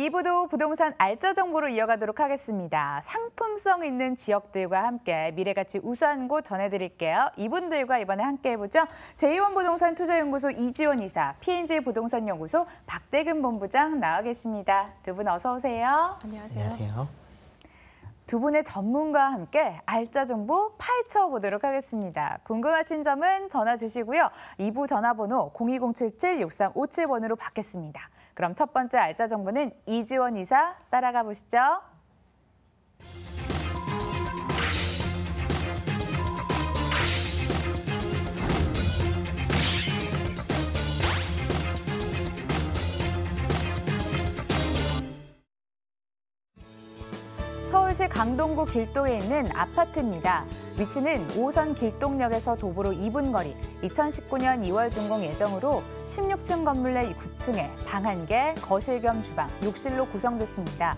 2부도 부동산 알짜 정보로 이어가도록 하겠습니다. 상품성 있는 지역들과 함께 미래가치 우수한 곳 전해드릴게요. 이분들과 이번에 함께 해보죠. 제2원 부동산 투자연구소 이지원 이사, P&J 부동산연구소 박대근 본부장 나와 계십니다. 두 분 어서 오세요. 안녕하세요. 안녕하세요. 두 분의 전문가와 함께 알짜 정보 파헤쳐 보도록 하겠습니다. 궁금하신 점은 전화 주시고요. 2부 전화번호 02077-6357번으로 받겠습니다. 그럼 첫 번째 알짜 정보는 이지원 이사 따라가 보시죠. 서울시 강동구 길동에 있는 아파트입니다. 위치는 5호선 길동역에서 도보로 2분 거리, 2019년 2월 준공 예정으로 16층 건물 내 9층에 방 1개, 거실 겸 주방, 욕실로 구성됐습니다.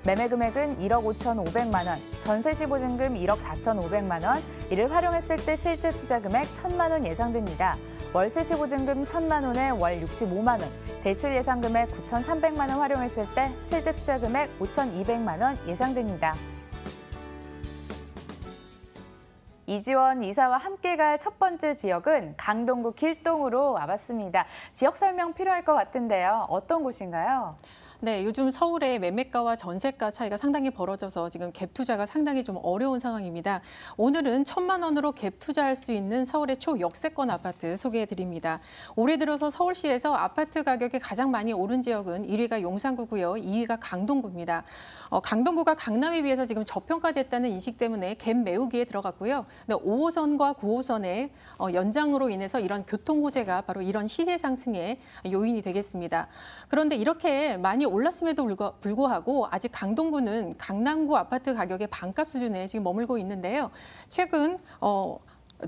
매매 금액은 1억 5,500만 원, 전세 시 보증금 1억 4,500만 원, 이를 활용했을 때 실제 투자 금액 1,000만 원 예상됩니다. 월세 시 보증금 1,000만 원에 월 65만 원, 대출 예상 금액 9,300만 원 활용했을 때 실제 투자 금액 5,200만 원 예상됩니다. 이지원 이사와 함께 갈 첫 번째 지역은 강동구 길동으로 와봤습니다. 지역 설명 필요할 것 같은데요. 어떤 곳인가요? 네, 요즘 서울의 매매가와 전세가 차이가 상당히 벌어져서 지금 갭 투자가 상당히 좀 어려운 상황입니다. 오늘은 1,000만 원으로 갭 투자할 수 있는 서울의 초역세권 아파트 소개해 드립니다. 올해 들어서 서울시에서 아파트 가격이 가장 많이 오른 지역은 1위가 용산구고요. 2위가 강동구입니다. 강동구가 강남에 비해서 지금 저평가됐다는 인식 때문에 갭 메우기에 들어갔고요. 근데 5호선과 9호선의 연장으로 인해서 이런 교통 호재가 바로 이런 시세 상승의 요인이 되겠습니다. 그런데 이렇게 많이 올랐음에도 불구하고 아직 강동구는 강남구 아파트 가격의 반값 수준에 지금 머물고 있는데요. 최근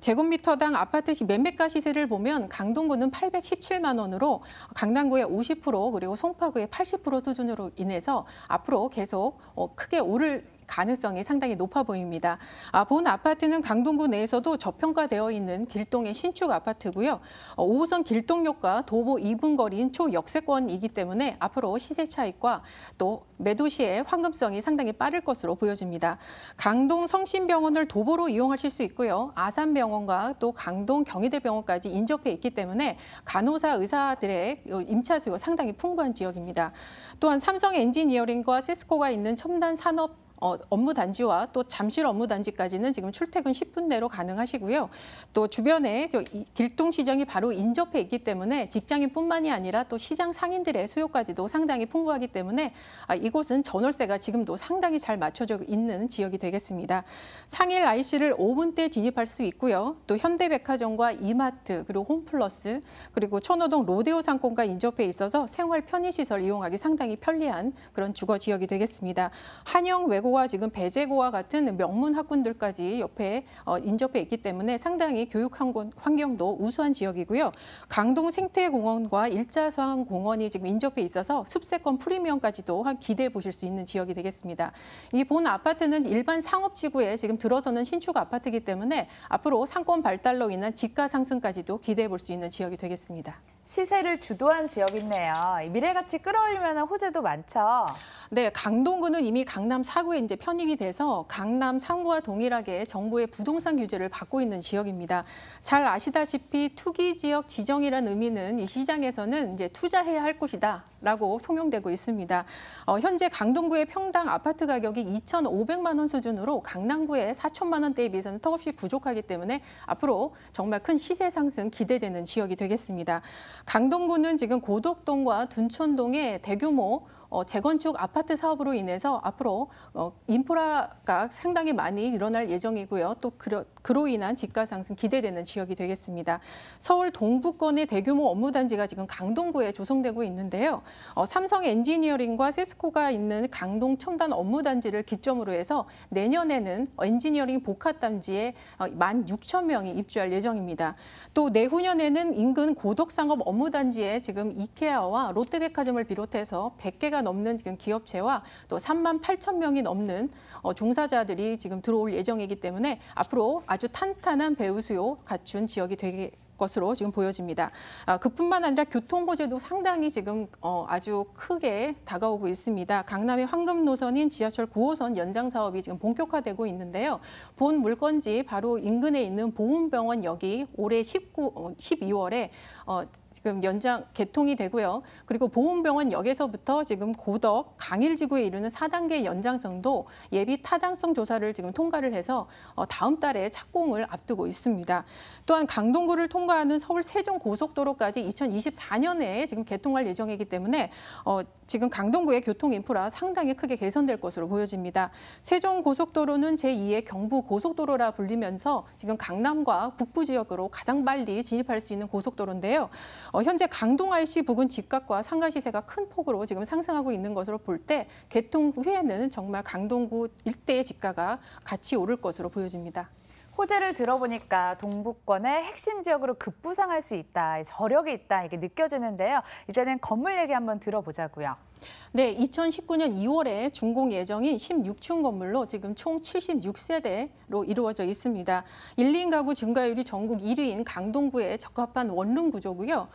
제곱미터당 아파트 매매가 시세를 보면 강동구는 817만 원으로 강남구의 50% 그리고 송파구의 80% 수준으로 인해서 앞으로 계속 크게 오를 가능성이 상당히 높아 보입니다. 본 아파트는 강동구 내에서도 저평가되어 있는 길동의 신축 아파트고요. 5호선 길동역과 도보 2분 거리인 초역세권이기 때문에 앞으로 시세 차익과 또 매도 시의 황금성이 상당히 빠를 것으로 보여집니다. 강동 성심병원을 도보로 이용하실 수 있고요. 아산병원과 또 강동 경희대병원까지 인접해 있기 때문에 간호사 의사들의 임차 수요 상당히 풍부한 지역입니다. 또한 삼성 엔지니어링과 세스코가 있는 첨단 산업 업무 단지와 또 잠실 업무 단지까지는 지금 출퇴근 10분 내로 가능하시고요. 또 주변에 길동 시장이 바로 인접해 있기 때문에 직장인뿐만이 아니라 또 시장 상인들의 수요까지도 상당히 풍부하기 때문에 이곳은 전월세가 지금도 상당히 잘 맞춰져 있는 지역이 되겠습니다. 상일 IC를 5분대 진입할 수 있고요. 또 현대백화점과 이마트 그리고 홈플러스 그리고 천호동 로데오 상권과 인접해 있어서 생활 편의시설 이용하기 상당히 편리한 그런 주거 지역이 되겠습니다. 한영 외고 와 지금 배재고와 같은 명문 학군들까지 옆에 인접해 있기 때문에 상당히 교육 환경도 우수한 지역이고요. 강동 생태공원과 일자산 공원이 지금 인접해 있어서 숲세권 프리미엄까지도 기대해 보실 수 있는 지역이 되겠습니다. 이 본 아파트는 일반 상업지구에 지금 들어서는 신축 아파트이기 때문에 앞으로 상권 발달로 인한 지가 상승까지도 기대해 볼 수 있는 지역이 되겠습니다. 시세를 주도한 지역이네요. 미래가치 끌어올리면 호재도 많죠. 네, 강동구는 이미 강남 4구에 이제 편입이 돼서 강남 3구와 동일하게 정부의 부동산 규제를 받고 있는 지역입니다. 잘 아시다시피 투기 지역 지정이라는 의미는 이 시장에서는 이제 투자해야 할 곳이다라고 통용되고 있습니다. 현재 강동구의 평당 아파트 가격이 2,500만 원 수준으로 강남구의 4천만 원대에 비해서는 턱없이 부족하기 때문에 앞으로 정말 큰 시세 상승 기대되는 지역이 되겠습니다. 강동구는 지금 고덕동과 둔촌동의 대규모 재건축 아파트 사업으로 인해서 앞으로 인프라가 상당히 많이 일어날 예정이고요. 또 그로 인한 집가 상승 기대되는 지역이 되겠습니다. 서울 동부권의 대규모 업무단지가 지금 강동구에 조성되고 있는데요. 삼성 엔지니어링과 세스코가 있는 강동 첨단 업무단지를 기점으로 해서 내년에는 엔지니어링 복합단지에 16,000명이 입주할 예정입니다. 또 내후년에는 인근 고덕상업 업무단지에 지금 이케아와 롯데백화점을 비롯해서 100개가 넘는 지금 기업체와 또 38,000명이 넘는 종사자들이 지금 들어올 예정이기 때문에 앞으로 아주 탄탄한 배우 수요 갖춘 지역이 것으로 지금 보여집니다. 그뿐만 아니라 교통 호재도 상당히 지금 아주 크게 다가오고 있습니다. 강남의 황금 노선인 지하철 9호선 연장 사업이 지금 본격화되고 있는데요. 본 물건지 바로 인근에 있는 보훈병원역이 올해 12월에 지금 연장 개통이 되고요. 그리고 보훈병원역에서부터 지금 고덕, 강일지구에 이르는 4단계 연장선도 예비 타당성 조사를 지금 통과를 해서 다음 달에 착공을 앞두고 있습니다. 또한 강동구를 통과하는 서울 세종 고속도로까지 2024년에 지금 개통할 예정이기 때문에 지금 강동구의 교통 인프라 상당히 크게 개선될 것으로 보여집니다. 세종 고속도로는 제2의 경부 고속도로라 불리면서 지금 강남과 북부 지역으로 가장 빨리 진입할 수 있는 고속도로인데요. 현재 강동 IC 부근 집값과 상가 시세가 큰 폭으로 지금 상승하고 있는 것으로 볼 때 개통 후에는 정말 강동구 일대의 집가가 같이 오를 것으로 보여집니다. 호재를 들어보니까 동북권의 핵심 지역으로 급부상할 수 있다, 저력이 있다 이게 느껴지는데요. 이제는 건물 얘기 한번 들어보자고요. 네, 2019년 2월에 준공 예정인 16층 건물로 지금 총 76세대로 이루어져 있습니다. 1인 가구 증가율이 전국 1위인 강동구에 적합한 원룸 구조고요.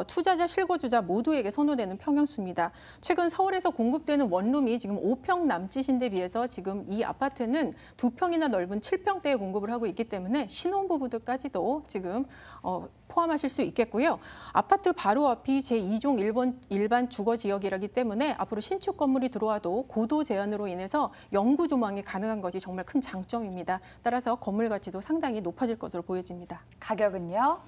투자자, 실거주자 모두에게 선호되는 평형수입니다. 최근 서울에서 공급되는 원룸이 지금 5평 남짓인데 비해서 지금 이 아파트는 2평이나 넓은 7평대에 공급을 하고 있기 때문에 신혼부부들까지도 지금 포함하실 수 있겠고요. 아파트 바로 앞이 제2종 일반 주거 지역이라기 때문에 앞으로 신축 건물이 들어와도 고도 제한으로 인해서 영구 조망이 가능한 것이 정말 큰 장점입니다. 따라서 건물 가치도 상당히 높아질 것으로 보여집니다. 가격은요?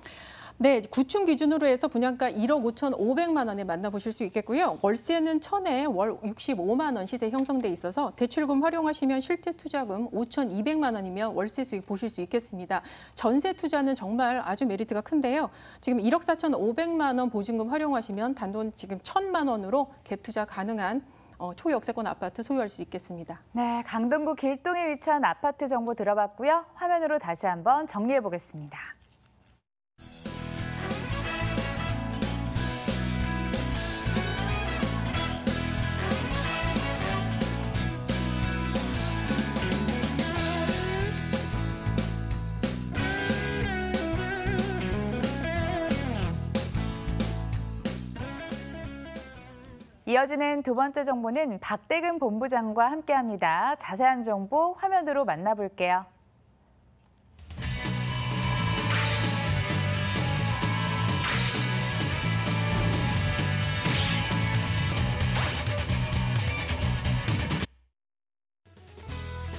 네, 구층 기준으로 해서 분양가 1억 5,500만 원에 만나보실 수 있겠고요. 월세는 1,000에 월 65만 원 시세 형성돼 있어서 대출금 활용하시면 실제 투자금 5,200만 원이면 월세 수익 보실 수 있겠습니다. 전세 투자는 정말 아주 메리트가 큰데요. 지금 1억 4,500만 원 보증금 활용하시면 단돈 지금 1,000만 원으로 갭 투자 가능한 초역세권 아파트 소유할 수 있겠습니다. 네, 강동구 길동에 위치한 아파트 정보 들어봤고요. 화면으로 다시 한번 정리해 보겠습니다. 이어지는 두 번째 정보는 박대근 본부장과 함께합니다. 자세한 정보 화면으로 만나볼게요.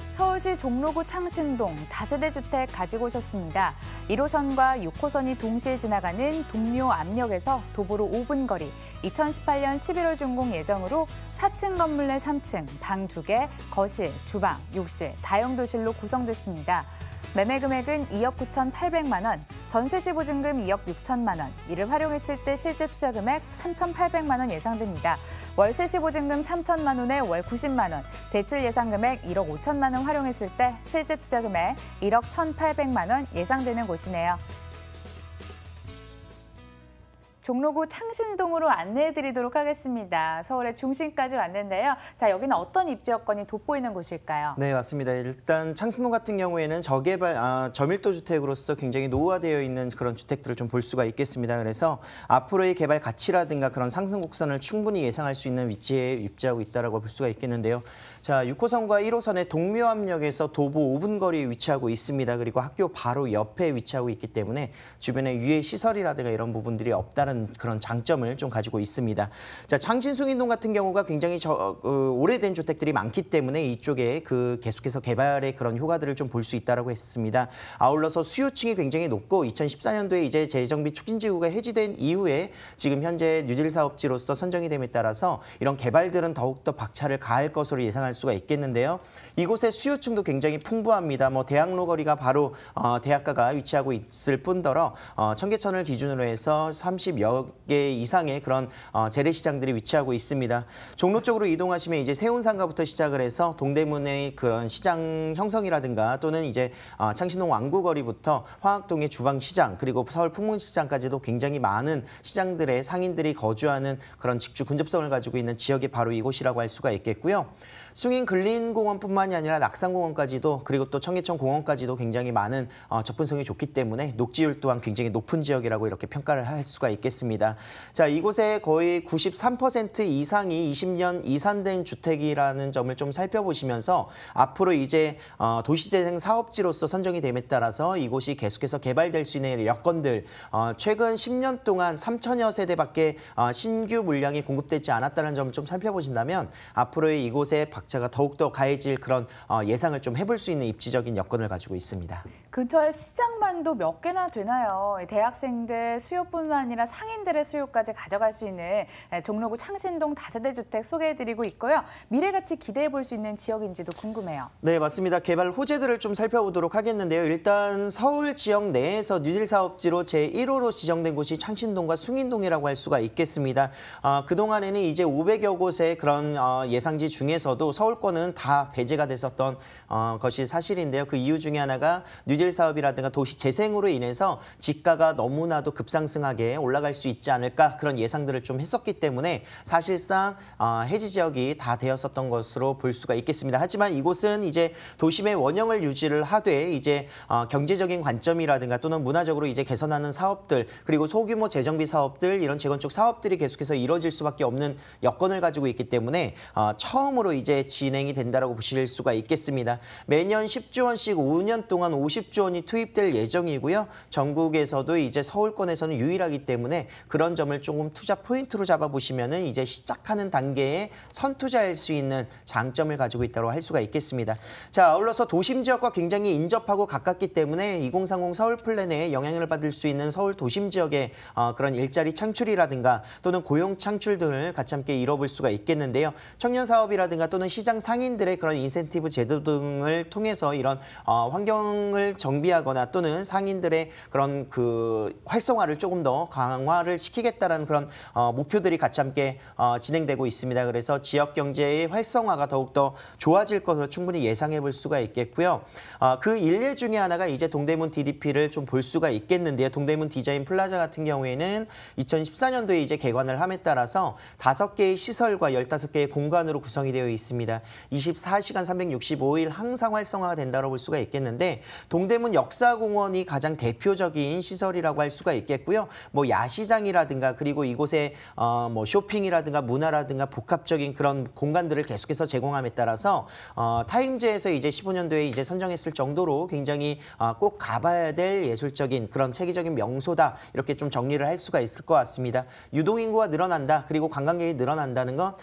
서울시 종로구 창신동 다세대 주택 가지고 오셨습니다. 1호선과 6호선이 동시에 지나가는 동묘 앞역에서 도보로 5분 거리, 2018년 11월 준공 예정으로 4층 건물 내 3층, 방 2개, 거실, 주방, 욕실, 다용도실로 구성됐습니다. 매매 금액은 2억 9,800만 원, 전세 시 보증금 2억 6천만 원, 이를 활용했을 때 실제 투자 금액 3,800만 원 예상됩니다. 월세 시 보증금 3천만 원에 월 90만 원, 대출 예상 금액 1억 5천만 원 활용했을 때 실제 투자 금액 1억 1,800만 원 예상되는 곳이네요. 종로구 창신동으로 안내해드리도록 하겠습니다. 서울의 중심까지 왔는데요. 자, 여기는 어떤 입지 여건이 돋보이는 곳일까요? 네, 맞습니다. 일단 창신동 같은 경우에는 저개발, 저밀도 주택으로서 굉장히 노후화되어 있는 그런 주택들을 좀 볼 수가 있겠습니다. 그래서 앞으로의 개발 가치라든가 그런 상승 곡선을 충분히 예상할 수 있는 위치에 입지하고 있다고 볼 수가 있겠는데요. 자, 6호선과 1호선의 동묘암역에서 도보 5분 거리에 위치하고 있습니다. 그리고 학교 바로 옆에 위치하고 있기 때문에 주변에 유해 시설이라든가 이런 부분들이 없다는 그런 장점을 좀 가지고 있습니다. 자, 창신숭인동 같은 경우가 굉장히 오래된 주택들이 많기 때문에 이쪽에 계속해서 개발의 그런 효과들을 좀 볼 수 있다고 했습니다. 아울러서 수요층이 굉장히 높고 2014년도에 이제 재정비 촉진지구가 해지된 이후에 지금 현재 뉴딜 사업지로서 선정이 됨에 따라서 이런 개발들은 더욱더 박차를 가할 것으로 예상할 수가 있겠는데요. 이곳의 수요층도 굉장히 풍부합니다. 대학로 거리가 바로 대학가가 위치하고 있을 뿐더러 청계천을 기준으로 해서 30여 개 이상의 그런 재래시장들이 위치하고 있습니다. 종로 쪽으로 이동하시면 이제 세운상가부터 시작을 해서 동대문의 그런 시장 형성이라든가 또는 이제 창신동 왕구거리부터 화학동의 주방시장 그리고 서울 풍문시장까지도 굉장히 많은 시장들의 상인들이 거주하는 그런 직주 근접성을 가지고 있는 지역이 바로 이곳이라고 할 수가 있겠고요. 숭인 근린공원뿐만이 아니라 낙산공원까지도 그리고 또 청계천 공원까지도 굉장히 많은 접근성이 좋기 때문에 녹지율 또한 굉장히 높은 지역이라고 이렇게 평가를 할 수가 있겠습니다. 자, 이곳에 거의 93% 이상이 20년 이산된 주택이라는 점을 좀 살펴보시면서 앞으로 이제 도시재생 사업지로서 선정이 됨에 따라서 이곳이 계속해서 개발될 수 있는 여건들, 최근 10년 동안 3천여 세대밖에 신규 물량이 공급되지 않았다는 점을 좀 살펴보신다면 앞으로의 이곳의 박차가 더욱더 가해질 그런 예상을 좀 해볼 수 있는 입지적인 여건을 가지고 있습니다. 근처에 시장만도 몇 개나 되나요? 대학생들 수요뿐만 아니라 상인들의 수요까지 가져갈 수 있는 종로구 창신동 다세대 주택 소개해드리고 있고요. 미래같이 기대해 볼 수 있는 지역인지도 궁금해요. 네, 맞습니다. 개발 호재들을 좀 살펴보도록 하겠는데요. 일단 서울 지역 내에서 뉴딜 사업지로 제1호로 지정된 곳이 창신동과 숭인동이라고 할 수가 있겠습니다. 그동안에는 이제 500여 곳의 그런 예상지 중에서도 서울권은 다 배제가 됐었던 것이 사실인데요. 그 이유 중에 하나가 뉴딜 사업이라든가 도시 재생으로 인해서 지가가 너무나도 급상승하게 올라갈 수 있지 않을까 그런 예상들을 좀 했었기 때문에 사실상 해지 지역이 다 되었었던 것으로 볼 수가 있겠습니다. 하지만 이곳은 이제 도심의 원형을 유지를 하되 이제 경제적인 관점이라든가 또는 문화적으로 이제 개선하는 사업들 그리고 소규모 재정비 사업들 이런 재건축 사업들이 계속해서 이루어질 수밖에 없는 여건을 가지고 있기 때문에 처음으로 이제 진행이 된다라고 보실 수가 있겠습니다. 매년 10조 원씩 5년 동안 50조 원이 투입될 예정이고요. 전국에서도 이제 서울권에서는 유일하기 때문에 그런 점을 조금 투자 포인트로 잡아보시면은 이제 시작하는 단계에 선투자할 수 있는 장점을 가지고 있다고 할 수가 있겠습니다. 자, 아울러서 도심 지역과 굉장히 인접하고 가깝기 때문에 2030 서울 플랜에 영향을 받을 수 있는 서울 도심 지역의 그런 일자리 창출이라든가 또는 고용 창출 등을 같이 함께 이뤄볼 수가 있겠는데요. 청년 사업이라든가 또는 시장 상인들의 그런 인센티브 제도 등을 통해서 이런 환경을 정비하거나 또는 상인들의 그런 그 활성화를 조금 더 강화를 시키겠다라는 그런 목표들이 같이 함께 진행되고 있습니다. 그래서 지역 경제의 활성화가 더욱더 좋아질 것으로 충분히 예상해 볼 수가 있겠고요. 그 일례 중에 하나가 이제 동대문 DDP를 좀 볼 수가 있겠는데요. 동대문 디자인 플라자 같은 경우에는 2014년도에 이제 개관을 함에 따라서 5개의 시설과 15개의 공간으로 구성이 되어 있습니다. 24시간 365일 항상 활성화가 된다고 볼 수가 있겠는데 동대문 역사공원이 가장 대표적인 시설이라고 할 수가 있겠고요. 뭐 야시장이라든가 그리고 이곳에 뭐 쇼핑이라든가 문화라든가 복합적인 그런 공간들을 계속해서 제공함에 따라서 타임즈에서 이제 15년도에 이제 선정했을 정도로 굉장히 꼭 가봐야 될 예술적인 그런 체계적인 명소다 이렇게 좀 정리를 할 수가 있을 것 같습니다. 유동인구가 늘어난다 그리고 관광객이 늘어난다는 건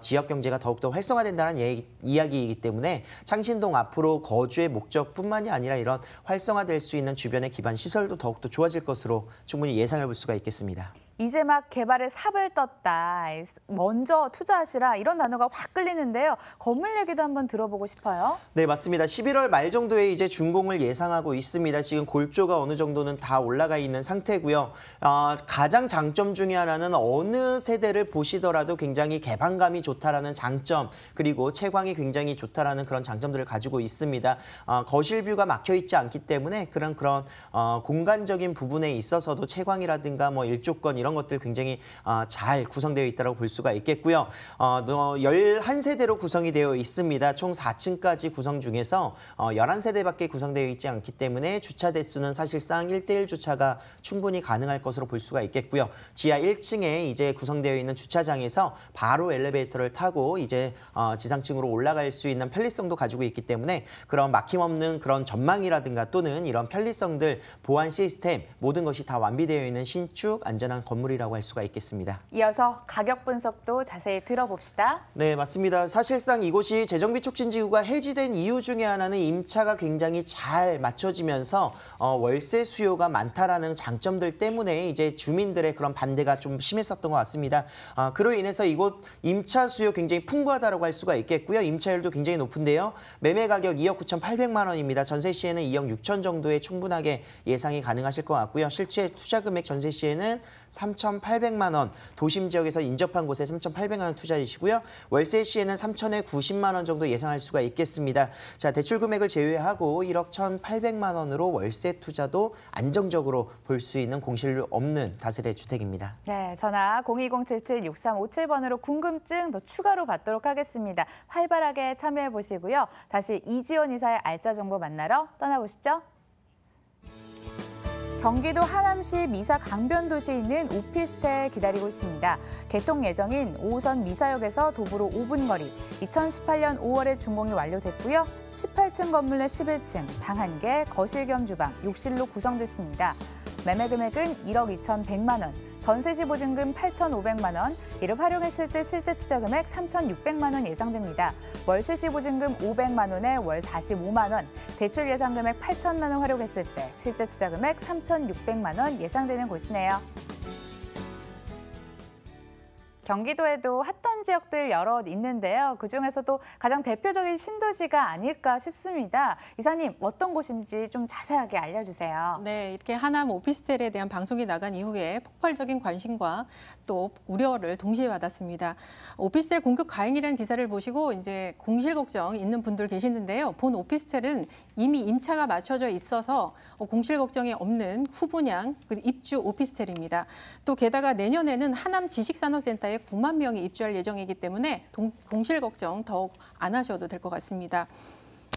지역 경제가 더욱더 활성화된다는 이야기이기 때문에 창신동 앞으로 거주의 목적뿐만이 아니라 이런 활성화될 수 있는 주변의 기반 시설도 더욱더 좋아질 것으로 충분히 예상해 볼 수가 있겠습니다. 이제 막 개발에 삽을 떴다. 먼저 투자하시라 이런 단어가 확 끌리는데요. 건물 얘기도 한번 들어보고 싶어요. 네, 맞습니다. 11월 말 정도에 이제 준공을 예상하고 있습니다. 지금 골조가 어느 정도는 다 올라가 있는 상태고요. 가장 장점 중에 하나는 어느 세대를 보시더라도 굉장히 개방감이 좋다라는 장점 그리고 채광이 굉장히 좋다라는 그런 장점들을 가지고 있습니다. 거실 뷰가 막혀 있지 않기 때문에 그런 공간적인 부분에 있어서도 채광이라든가 뭐 일조권 이런 것들 굉장히 잘 구성되어 있다고 볼 수가 있겠고요. 11세대로 구성이 되어 있습니다. 총 4층까지 구성 중에서 11세대밖에 구성되어 있지 않기 때문에 주차 대수는 사실상 1대1 주차가 충분히 가능할 것으로 볼 수가 있겠고요. 지하 1층에 이제 구성되어 있는 주차장에서 바로 엘리베이터를 타고 이제 지상층으로 올라갈 수 있는 편리성도 가지고 있기 때문에 그런 막힘없는 그런 전망이라든가 또는 이런 편리성들, 보안 시스템 모든 것이 다 완비되어 있는 신축 안전한 건물이라고 할 수가 있겠습니다. 이어서 가격 분석도 자세히 들어봅시다. 네, 맞습니다. 사실상 이곳이 재정비 촉진지구가 해지된 이유 중에 하나는 임차가 굉장히 잘 맞춰지면서 월세 수요가 많다라는 장점들 때문에 이제 주민들의 그런 반대가 좀 심했었던 것 같습니다. 그로 인해서 이곳 임차 수요 굉장히 풍부하다고 할 수가 있겠고요. 임차율도 굉장히 높은데요. 매매 가격 2억 9,800만 원입니다. 전세 시에는 2억 6천 정도에 충분하게 예상이 가능하실 것 같고요. 실제 투자 금액 전세 시에는 3,800만 원, 도심 지역에서 인접한 곳에 3,800만 원 투자이시고요. 월세 시에는 3천에 90만 원 정도 예상할 수가 있겠습니다. 자, 대출 금액을 제외하고 1억 1,800만 원으로 월세 투자도 안정적으로 볼 수 있는 공실 없는 다세대 주택입니다. 네, 전화 02077-6357번으로 궁금증 더 추가로 받도록 하겠습니다. 활발하게 참여해 보시고요. 다시 이지원 이사의 알짜 정보 만나러 떠나보시죠. 경기도 하남시 미사 강변도시에 있는 오피스텔 기다리고 있습니다. 개통 예정인 5호선 미사역에서 도보로 5분 거리, 2018년 5월에 준공이 완료됐고요. 18층 건물 내 11층, 방 1개, 거실 겸 주방, 욕실로 구성됐습니다. 매매 금액은 1억 2,100만 원, 전세시 보증금 8,500만 원, 이를 활용했을 때 실제 투자 금액 3,600만 원 예상됩니다. 월세시 보증금 500만 원에 월 45만 원, 대출 예상 금액 8천만 원 활용했을 때 실제 투자 금액 3,600만 원 예상되는 곳이네요. 경기도에도 핫한 지역들 여럿 있는데요. 그중에서도 가장 대표적인 신도시가 아닐까 싶습니다. 이사님, 어떤 곳인지 좀 자세하게 알려주세요. 네, 이렇게 하남 오피스텔에 대한 방송이 나간 이후에 폭발적인 관심과 또 우려를 동시에 받았습니다. 오피스텔 공급 가행이라는 기사를 보시고 이제 공실 걱정 있는 분들 계시는데요. 본 오피스텔은 이미 임차가 맞춰져 있어서 공실 걱정이 없는 후분양 입주 오피스텔입니다. 또 게다가 내년에는 하남 지식산업센터에 9만 명이 입주할 예정이기 때문에 공실 걱정 더욱 안 하셔도 될 것 같습니다.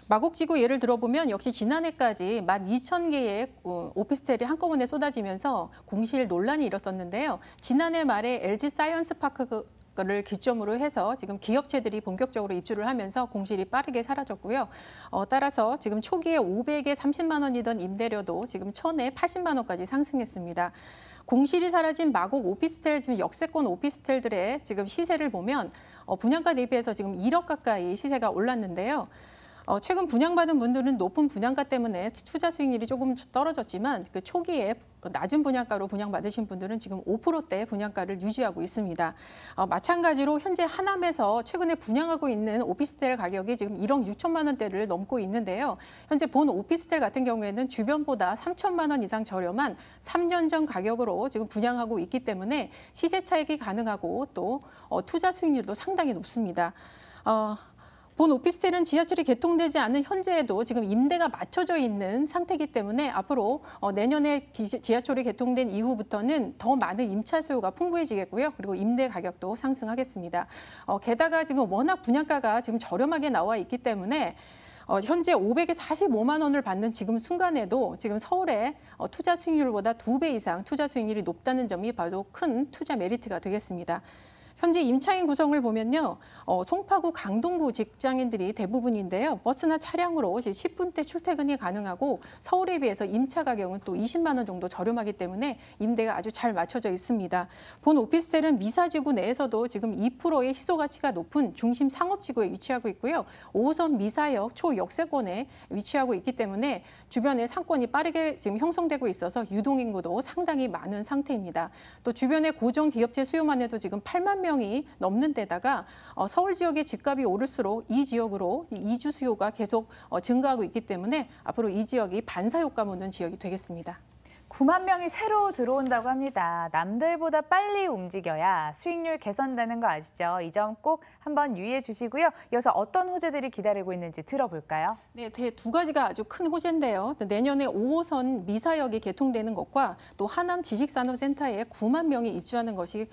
마곡지구 예를 들어보면 역시 지난해까지 12,000개의 오피스텔이 한꺼번에 쏟아지면서 공실 논란이 일었었는데요. 지난해 말에 LG 사이언스파크를 기점으로 해서 지금 기업체들이 본격적으로 입주를 하면서 공실이 빠르게 사라졌고요. 따라서 지금 초기에 500에 30만 원이던 임대료도 지금 1,000에 80만 원까지 상승했습니다. 공실이 사라진 마곡 오피스텔, 지금 역세권 오피스텔들의 지금 시세를 보면 분양가 대비해서 지금 1억 가까이 시세가 올랐는데요. 최근 분양받은 분들은 높은 분양가 때문에 투자 수익률이 조금 떨어졌지만 그 초기에 낮은 분양가로 분양받으신 분들은 지금 5%대 분양가를 유지하고 있습니다. 마찬가지로 현재 하남에서 최근에 분양하고 있는 오피스텔 가격이 지금 1억 6천만 원대를 넘고 있는데요. 현재 본 오피스텔 같은 경우에는 주변보다 3천만 원 이상 저렴한 3년 전 가격으로 지금 분양하고 있기 때문에 시세 차익이 가능하고 또 투자 수익률도 상당히 높습니다. 본 오피스텔은 지하철이 개통되지 않은 현재에도 지금 임대가 맞춰져 있는 상태이기 때문에 앞으로 내년에 지하철이 개통된 이후부터는 더 많은 임차 수요가 풍부해지겠고요. 그리고 임대 가격도 상승하겠습니다. 게다가 지금 워낙 분양가가 지금 저렴하게 나와 있기 때문에 현재 500에 45만 원을 받는 지금 순간에도 지금 서울의 투자 수익률보다 2배 이상 투자 수익률이 높다는 점이 바로 큰 투자 메리트가 되겠습니다. 현재 임차인 구성을 보면요. 송파구 강동구 직장인들이 대부분인데요. 버스나 차량으로 10분대 출퇴근이 가능하고 서울에 비해서 임차 가격은 또 20만 원 정도 저렴하기 때문에 임대가 아주 잘 맞춰져 있습니다. 본 오피스텔은 미사지구 내에서도 지금 2%의 희소 가치가 높은 중심 상업지구에 위치하고 있고요. 5호선 미사역 초역세권에 위치하고 있기 때문에 주변에 상권이 빠르게 지금 형성되고 있어서 유동인구도 상당히 많은 상태입니다. 또 주변의 고정 기업체 수요만 해도 지금 8만 명이 넘는 데다가 서울 지역의 집값이 오를수록 이 지역으로 이주 수요가 계속 증가하고 있기 때문에 앞으로 이 지역이 반사효과 보는 지역이 되겠습니다. 9만 명이 새로 들어온다고 합니다. 남들보다 빨리 움직여야 수익률 개선되는 거 아시죠? 이 점 꼭 한번 유의해 주시고요. 이어서 어떤 호재들이 기다리고 있는지 들어볼까요? 네, 두 가지가 아주 큰 호재인데요. 내년에 5호선 미사역이 개통되는 것과 또 하남 지식산업센터에 9만 명이 입주하는 것이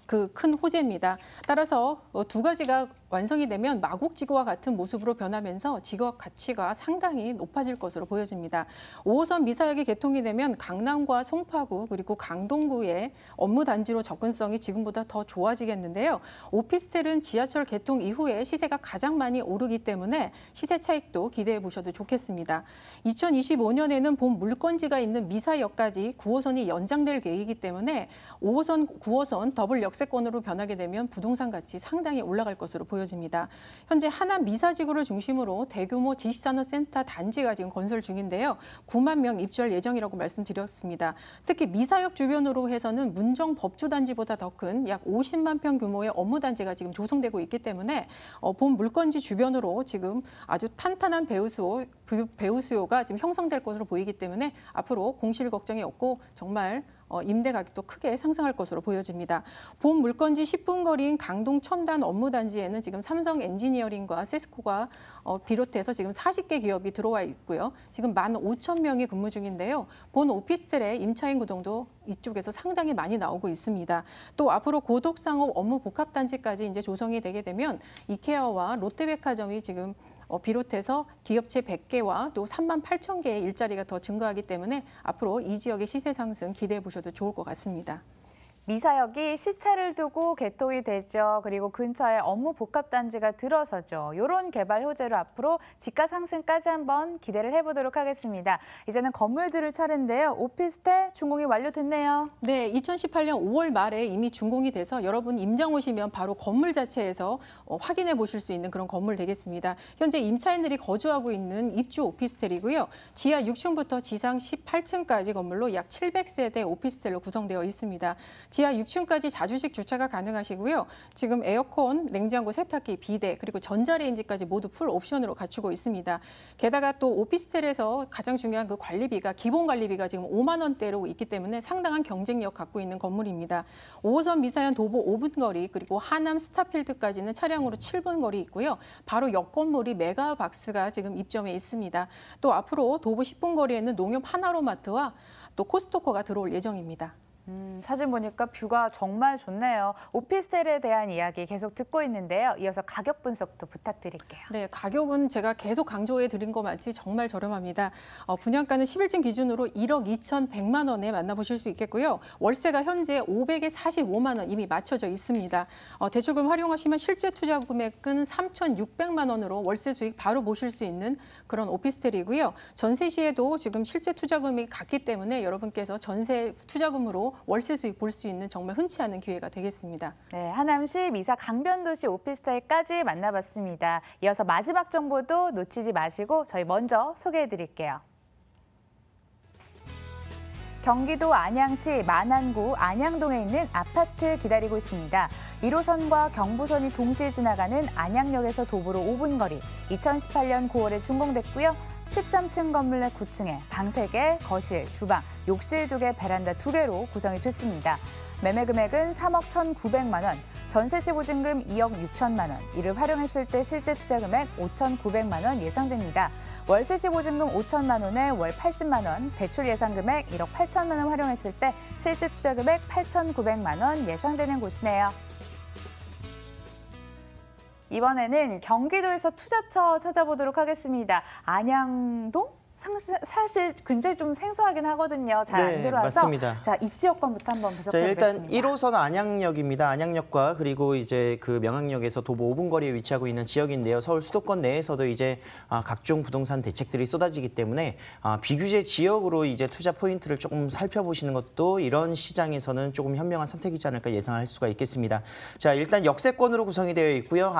그 큰 호재입니다. 따라서 두 가지가 완성이 되면 마곡지구와 같은 모습으로 변하면서 지역 가치가 상당히 높아질 것으로 보여집니다. 5호선 미사역이 개통이 되면 강남과 송파구 그리고 강동구의 업무 단지로 접근성이 지금보다 더 좋아지겠는데요. 오피스텔은 지하철 개통 이후에 시세가 가장 많이 오르기 때문에 시세 차익도 기대해 보셔도 좋겠습니다. 2025년에는 본 물건지가 있는 미사역까지 9호선이 연장될 계획이기 때문에 5호선, 9호선 더블 역세권으로 변하게 되면 부동산 가치 상당히 올라갈 것으로 보여집니다. 현재 하남 미사지구를 중심으로 대규모 지식산업센터 단지가 지금 건설 중인데요. 9만 명 입주할 예정이라고 말씀드렸습니다. 특히 미사역 주변으로 해서는 문정 법주단지보다 더 큰 약 50만 평 규모의 업무단지가 지금 조성되고 있기 때문에 본 물건지 주변으로 지금 아주 탄탄한 배우수 배우 수요가 지금 형성될 것으로 보이기 때문에 앞으로 공실 걱정이 없고 정말 임대 가격도 크게 상승할 것으로 보여집니다. 본 물건지 10분 거리인 강동 첨단 업무단지에는 지금 삼성 엔지니어링과 세스코가 비롯해서 지금 40개 기업이 들어와 있고요. 지금 15,000명이 근무 중인데요. 본 오피스텔의 임차인 구동도 이쪽에서 상당히 많이 나오고 있습니다. 또 앞으로 고독상업 업무 복합단지까지 이제 조성이 되게 되면 이케아와 롯데백화점이 지금 비롯해서 기업체 100개와 또 38,000개의 일자리가 더 증가하기 때문에 앞으로 이 지역의 시세 상승 기대해 보셔도 좋을 것 같습니다. 미사역이 시차를 두고 개통이 되죠. 그리고 근처에 업무 복합단지가 들어서죠. 이런 개발 호재로 앞으로 지가 상승까지 한번 기대를 해보도록 하겠습니다. 이제는 건물들을 차례인데요. 오피스텔 준공이 완료됐네요. 네, 2018년 5월 말에 이미 준공이 돼서 여러분 임장 오시면 바로 건물 자체에서 확인해 보실 수 있는 그런 건물 되겠습니다. 현재 임차인들이 거주하고 있는 입주 오피스텔이고요. 지하 6층부터 지상 18층까지 건물로 약 700세대 오피스텔로 구성되어 있습니다. 지하 6층까지 자주식 주차가 가능하시고요. 지금 에어컨, 냉장고, 세탁기, 비데 그리고 전자레인지까지 모두 풀 옵션으로 갖추고 있습니다. 게다가 또 오피스텔에서 가장 중요한 그 관리비가 기본 관리비가 지금 5만 원대로 있기 때문에 상당한 경쟁력 갖고 있는 건물입니다. 5호선 미사연 도보 5분 거리 그리고 하남 스타필드까지는 차량으로 7분 거리 있고요. 바로 옆 건물이 메가박스가 지금 입점해 있습니다. 또 앞으로 도보 10분 거리에는 농협 하나로마트와 또 코스토코가 들어올 예정입니다. 사진 보니까 뷰가 정말 좋네요. 오피스텔에 대한 이야기 계속 듣고 있는데요. 이어서 가격 분석도 부탁드릴게요. 네, 가격은 제가 계속 강조해 드린 것 같이 정말 저렴합니다. 분양가는 10일쯤 기준으로 1억 2,100만 원에 만나보실 수 있겠고요. 월세가 현재 500에 45만 원 이미 맞춰져 있습니다. 대출금 활용하시면 실제 투자 금액은 3,600만 원으로 월세 수익 바로 보실 수 있는 그런 오피스텔이고요. 전세 시에도 지금 실제 투자 금액이 같기 때문에 여러분께서 전세 투자금으로 월세 수익 볼 수 있는 정말 흔치 않은 기회가 되겠습니다. 네, 하남시 미사 강변도시 오피스텔까지 만나봤습니다. 이어서 마지막 정보도 놓치지 마시고 저희 먼저 소개해드릴게요. 경기도 안양시 만안구 안양동에 있는 아파트 기다리고 있습니다. 1호선과 경부선이 동시에 지나가는 안양역에서 도보로 5분 거리, 2018년 9월에 준공됐고요. 13층 건물 내 9층에 방 3개, 거실, 주방, 욕실 2개, 베란다 2개로 구성이 됐습니다. 매매 금액은 3억 1,900만 원, 전세 시 보증금 2억 6천만 원, 이를 활용했을 때 실제 투자 금액 5,900만 원 예상됩니다. 월세 시 보증금 5천만 원에 월 80만 원, 대출 예상 금액 1억 8천만 원 활용했을 때 실제 투자 금액 8,900만 원 예상되는 곳이네요. 이번에는 경기도에서 투자처 찾아보도록 하겠습니다. 안양동? 사실 굉장히 좀 생소하긴 하거든요. 잘 안 들어와서. 맞습니다. 자, 입지 여건부터 한번 분석해 일단 보겠습니다. 1호선 안양역입니다. 안양역과 그리고 이제 그 명항역에서 도보 5분 거리에 위치하고 있는 지역인데요. 서울 수도권 내에서도 이제 각종 부동산 대책들이 쏟아지기 때문에 비규제 지역으로 이제 투자 포인트를 조금 살펴보시는 것도 이런 시장에서는 조금 현명한 선택이지 않을까 예상할 수가 있겠습니다. 자, 일단 역세권으로 구성이 되어 있고요.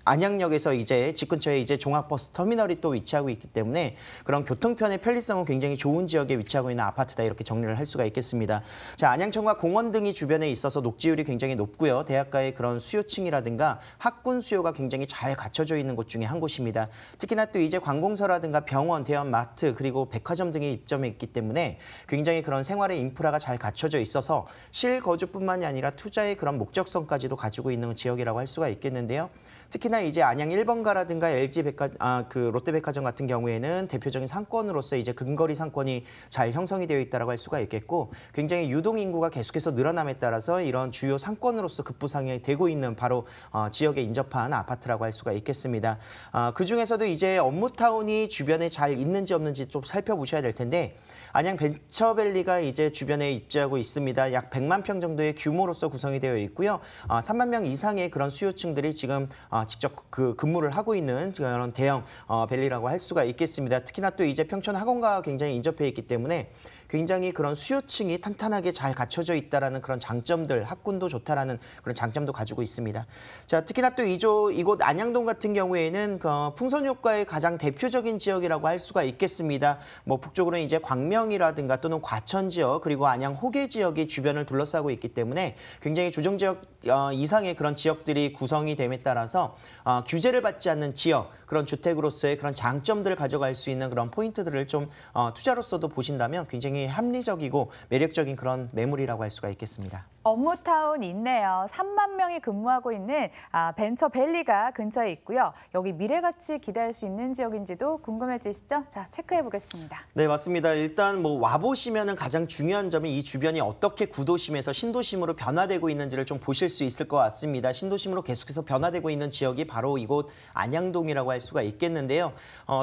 안양역에서 이제 집 근처에 이제 종합버스 터미널이 또 위치하고 있기 때문에 그런 교통편의 편리성은 굉장히 좋은 지역에 위치하고 있는 아파트다 이렇게 정리를 할 수가 있겠습니다. 자, 안양청과 공원 등이 주변에 있어서 녹지율이 굉장히 높고요. 대학가의 그런 수요층이라든가 학군 수요가 굉장히 잘 갖춰져 있는 곳 중에 한 곳입니다. 특히나 또 이제 관공서라든가 병원, 대형 마트 그리고 백화점 등이 입점해 있기 때문에 굉장히 그런 생활의 인프라가 잘 갖춰져 있어서 실거주뿐만이 아니라 투자의 그런 목적성까지도 가지고 있는 지역이라고 할 수가 있겠는데요. 특히나 이제 안양 1번가라든가 롯데백화점 같은 경우에는 대표적인 상권으로서 이제 근거리 상권이 잘 형성이 되어 있다고 할 수가 있겠고 굉장히 유동 인구가 계속해서 늘어남에 따라서 이런 주요 상권으로서 급부상이 되고 있는 바로 지역에 인접한 아파트라고 할 수가 있겠습니다. 그중에서도 이제 업무타운이 주변에 잘 있는지 없는지 좀 살펴보셔야 될 텐데 안양 벤처밸리가 이제 주변에 입지하고 있습니다. 약 100만 평 정도의 규모로서 구성이 되어 있고요. 3만 명 이상의 그런 수요층들이 지금 직접 그 근무를 하고 있는 그런 대형 밸리라고 할 수가 있겠습니다. 특히나 또 이제 평촌 학원가가 굉장히 인접해 있기 때문에 굉장히 그런 수요층이 탄탄하게 잘 갖춰져 있다라는 그런 장점들, 학군도 좋다라는 그런 장점도 가지고 있습니다. 자, 특히나 또 이곳 안양동 같은 경우에는 풍선 효과의 가장 대표적인 지역이라고 할 수가 있겠습니다. 뭐 북쪽으로는 이제 광명이라든가 또는 과천 지역 그리고 안양 호계 지역이 주변을 둘러싸고 있기 때문에 굉장히 조정 지역 이상의 그런 지역들이 구성이 됨에 따라서 규제를 받지 않는 지역, 그런 주택으로서의 그런 장점들을 가져갈 수 있는 그런 포인트들을 좀 투자로서도 보신다면 굉장히 합리적이고 매력적인 그런 매물이라고 할 수가 있겠습니다. 업무타운 있네요. 3만 명이 근무하고 있는 벤처밸리가 근처에 있고요. 여기 미래가치 기대할 수 있는 지역인지도 궁금해지시죠? 자, 체크해 보겠습니다. 네, 맞습니다. 일단 뭐 와보시면은 가장 중요한 점이 이 주변이 어떻게 구도심에서 신도심으로 변화되고 있는지를 좀 보실 수 있을 것 같습니다. 신도심으로 계속해서 변화되고 있는 지역이 바로 이곳 안양동이라고 할 수가 있겠는데요.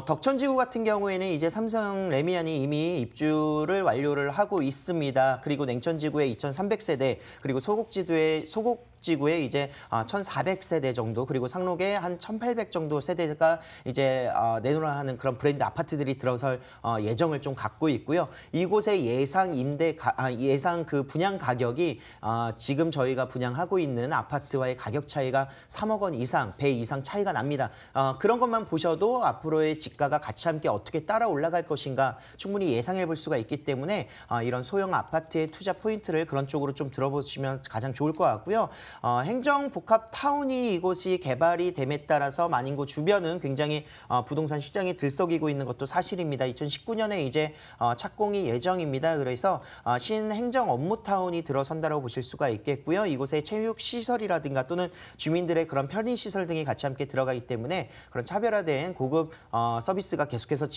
덕천지구 같은 경우에는 이제 삼성 레미안이 이미 입주를 완료를 하고 있습니다. 그리고 냉천지구에 2,300세대, 그리고 소곡지구에 이제 1,400세대 정도, 그리고 상록에 한 1,800 정도 세대가 이제 내놓으라는 그런 브랜드 아파트들이 들어설 예정을 좀 갖고 있고요. 이곳의 예상 그 분양 가격이 지금 저희가 분양하고 있는 아파트와의 가격 차이가 3억 원 이상, 배 이상 차이가 납니다. 그런 것만 보셔도 앞으로의 지가가 같이 함께 어떻게 따라 올라갈 것인가 충분히 예상해 볼 수가 있기 때문에 이런 소형 아파트의 투자 포인트를 그런 쪽으로 좀 들어보시면 가장 좋을 것 같고요. 행정복합타운이 이곳이 개발이 됨에 따라서 만인구 주변은 굉장히 부동산 시장이 들썩이고 있는 것도 사실입니다. 2019년에 이제 착공이 예정입니다. 그래서 신행정 업무타운이 들어선다고 보실 수가 있겠고요. 이곳에 체육시설이라든가 또는 주민들의 그런 편의시설 등이 같이 함께 들어가기 때문에 그런 차별화된 고급 서비스가 계속해서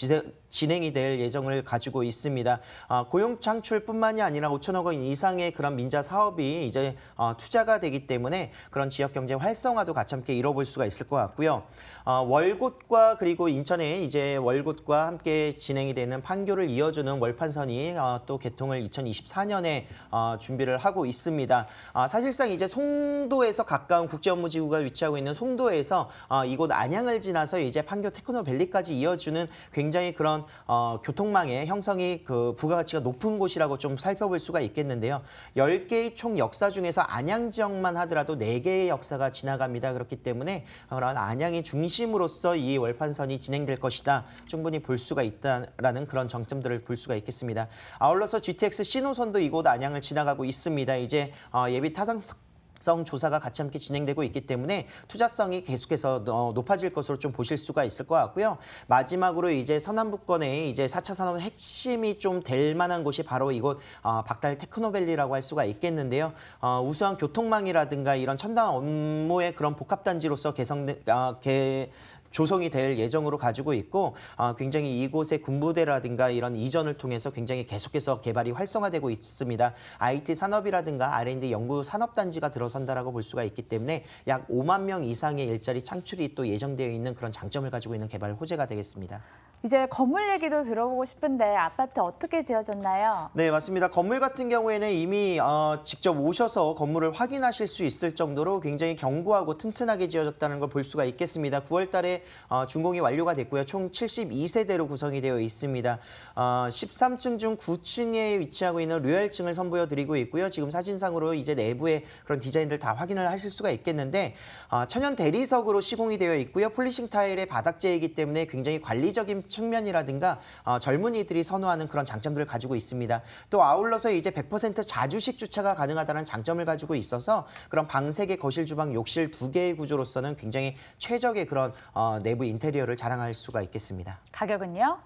진행이 될 예정을 가지고 있습니다. 고용 창출뿐만이 아니라 5천억 원 이상의 그런 민자 사업이 이제 투자가 되기 때문에 그런 지역 경제 활성화도 같이 함께 이뤄볼 수가 있을 것 같고요. 월곶과 그리고 인천에 이제 월곶과 함께 진행이 되는 판교를 이어주는 월판선이 또 개통을 2024년에 준비를 하고 있습니다. 사실상 이제 송도에서 가까운 국제업무지구가 위치하고 있는 송도에서 이곳 안양을 지나서 이제 판교 테크노밸리까지 이어주는 굉장히 그런 교통망의 형성이 그 부가가치가 높은 곳이라고 좀 살펴볼 수가 있겠는데요. 10개의 총 역사 중에서 안양 지역만 하더라도 4개의 역사가 지나갑니다. 그렇기 때문에 그런 안양의 중심으로서 이 월판선이 진행될 것이다. 충분히 볼 수가 있다라는 그런 정점들을 볼 수가 있겠습니다. 아울러서 GTX 신호선도 이곳 안양을 지나가고 있습니다. 이제 예비 타당성 조사가 같이 함께 진행되고 있기 때문에 투자성이 계속해서 높아질 것으로 좀 보실 수가 있을 것 같고요. 마지막으로 이제 서남북권의 이제 4차 산업 핵심이 좀 될 만한 곳이 바로 이곳 박달 테크노밸리라고 할 수가 있겠는데요. 우수한 교통망이라든가 이런 첨단 업무의 그런 복합단지로서 조성이 될 예정으로 가지고 있고 굉장히 이곳의 군부대라든가 이런 이전을 통해서 굉장히 계속해서 개발이 활성화되고 있습니다. IT 산업이라든가 R&D 연구 산업단지가 들어선다라고 볼 수가 있기 때문에 약 5만 명 이상의 일자리 창출이 또 예정되어 있는 그런 장점을 가지고 있는 개발 호재가 되겠습니다. 이제 건물 얘기도 들어보고 싶은데 아파트 어떻게 지어졌나요? 네, 맞습니다. 건물 같은 경우에는 이미 직접 오셔서 건물을 확인하실 수 있을 정도로 굉장히 견고하고 튼튼하게 지어졌다는 걸 볼 수가 있겠습니다. 9월 달에 준공이 완료가 됐고요. 총 72세대로 구성이 되어 있습니다. 13층 중 9층에 위치하고 있는 류열층을 선보여 드리고 있고요. 지금 사진상으로 이제 내부의 그런 디자인들 다 확인을 하실 수가 있겠는데 천연 대리석으로 시공이 되어 있고요. 폴리싱 타일의 바닥재이기 때문에 굉장히 관리적인 측면이라든가 젊은이들이 선호하는 그런 장점들을 가지고 있습니다. 또 아울러서 이제 100% 자주식 주차가 가능하다는 장점을 가지고 있어서 그런 방 3개, 거실, 주방, 욕실 2개의 구조로서는 굉장히 최적의 그런 내부 인테리어를 자랑할 수가 있겠습니다. 가격은요?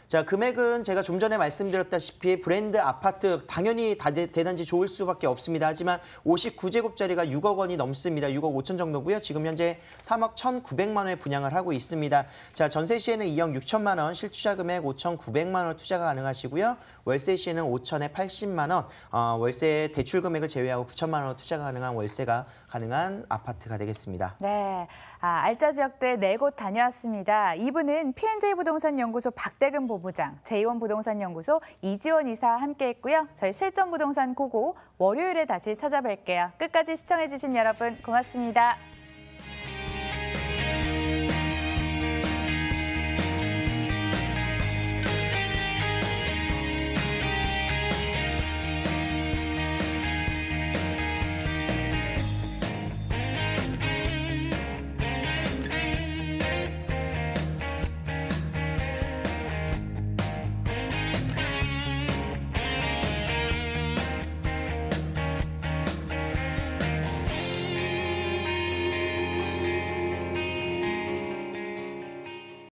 자, 금액은 제가 좀 전에 말씀드렸다시피 브랜드 아파트 당연히 대단지 좋을 수밖에 없습니다. 하지만 59제곱짜리가 6억 원이 넘습니다. 6억 5천 정도고요. 지금 현재 3억 1,900만 원에 분양을 하고 있습니다. 자, 전세 시에는 2억 6천만 원, 실투자 금액 5,900만 원 투자가 가능하시고요. 월세 시에는 5천에 80만 원, 월세 대출 금액을 제외하고 9천만 원 투자가 가능한 월세가 가능한 아파트가 되겠습니다. 네, 알짜 지역대 4곳 다녀왔습니다. 이분은 P&J 부동산 연구소 박대근 본부장, J1 부동산 연구소 이지원 이사 함께했고요. 저희 실전 부동산 고고 월요일에 다시 찾아뵐게요. 끝까지 시청해주신 여러분 고맙습니다.